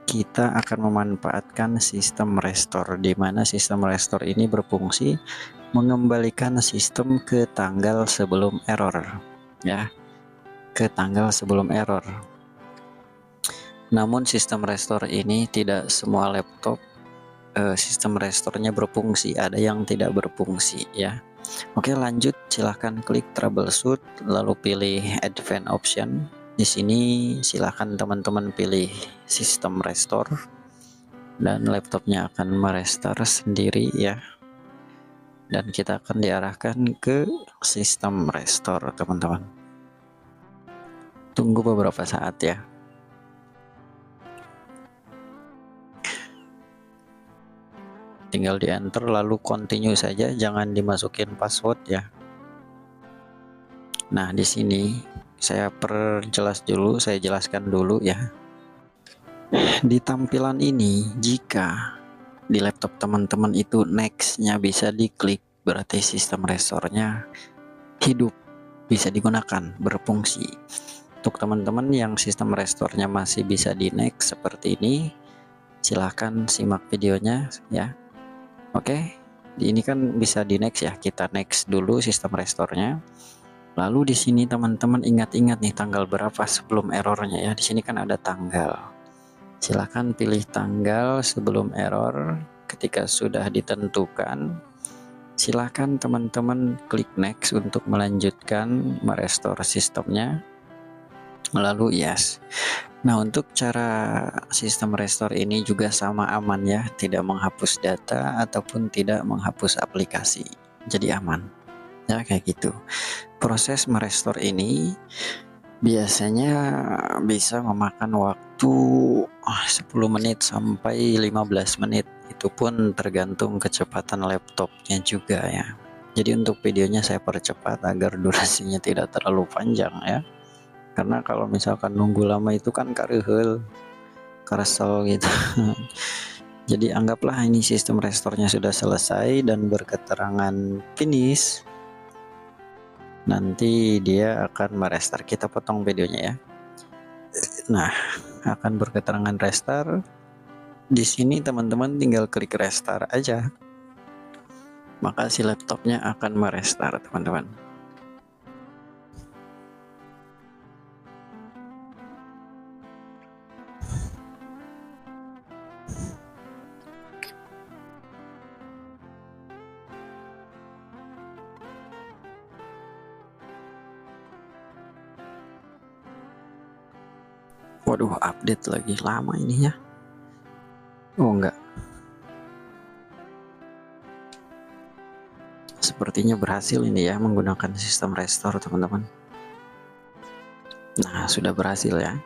kita akan memanfaatkan sistem restore, di mana sistem restore ini berfungsi mengembalikan sistem ke tanggal sebelum error, ya, ke tanggal sebelum error. Namun sistem restore ini tidak semua laptop sistem restore-nya berfungsi, ada yang tidak berfungsi, ya. Oke, lanjut, silahkan klik troubleshoot lalu pilih advanced option. Di sini silahkan teman-teman pilih sistem restore dan laptopnya akan merestore sendiri, ya. Dan kita akan diarahkan ke sistem restore, teman-teman. Tunggu beberapa saat, ya. Tinggal di enter lalu continue saja, jangan dimasukin password, ya. Nah, di sini saya perjelas dulu, saya jelaskan dulu, ya. Di tampilan ini, jika di laptop teman-teman itu next-nya bisa diklik, berarti sistem restore-nya hidup, bisa digunakan, berfungsi. Untuk teman-teman yang sistem restore-nya masih bisa di next seperti ini, silahkan simak videonya, ya. Oke, ini kan bisa di next, ya. Kita next dulu sistem restore-nya. Lalu di sini teman-teman ingat-ingat nih tanggal berapa sebelum errornya, ya. Di sini kan ada tanggal. Silahkan pilih tanggal sebelum error. Ketika sudah ditentukan, silahkan teman-teman klik next untuk melanjutkan merestore sistemnya. Lalu yes. Nah, untuk cara sistem restore ini juga sama aman, ya, tidak menghapus data ataupun tidak menghapus aplikasi, jadi aman, ya, kayak gitu. Proses merestore ini biasanya bisa memakan waktu 10 menit sampai 15 menit, itu pun tergantung kecepatan laptopnya juga, ya. Jadi untuk videonya saya percepat agar durasinya tidak terlalu panjang, ya. Karena kalau misalkan nunggu lama itu kan karehel, karesel gitu. Jadi anggaplah ini sistem restore-nya sudah selesai dan berketerangan finish. Nanti dia akan merestart. Kita potong videonya, ya. Nah, akan berketerangan restart. Di sini teman-teman tinggal klik restart aja. Maka si laptopnya akan merestart, teman-teman. Waduh, update lagi, lama ini, ya. Oh enggak, sepertinya berhasil ini, ya, menggunakan sistem restore, teman-teman. Nah, sudah berhasil, ya.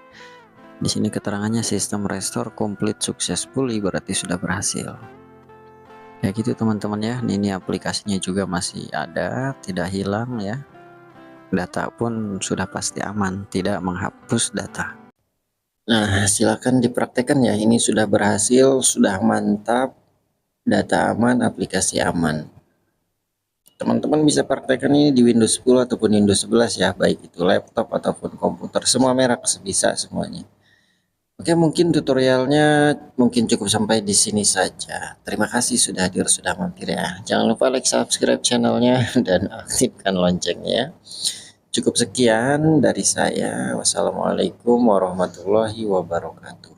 Di sini keterangannya sistem restore complete successfully, berarti sudah berhasil. Ya gitu, teman-teman, ya. Ini aplikasinya juga masih ada, tidak hilang, ya. Data pun sudah pasti aman, tidak menghapus data. Nah, silakan dipraktekkan, ya. Ini sudah berhasil, sudah mantap, data aman, aplikasi aman. Teman-teman bisa praktekkan ini di Windows 10 ataupun Windows 11, ya, baik itu laptop ataupun komputer, semua merek bisa semuanya. Oke, mungkin tutorialnya mungkin cukup sampai di sini saja. Terima kasih sudah hadir, sudah mampir, ya. Jangan lupa like, subscribe channelnya dan aktifkan loncengnya. Cukup sekian dari saya. Wassalamualaikum warahmatullahi wabarakatuh.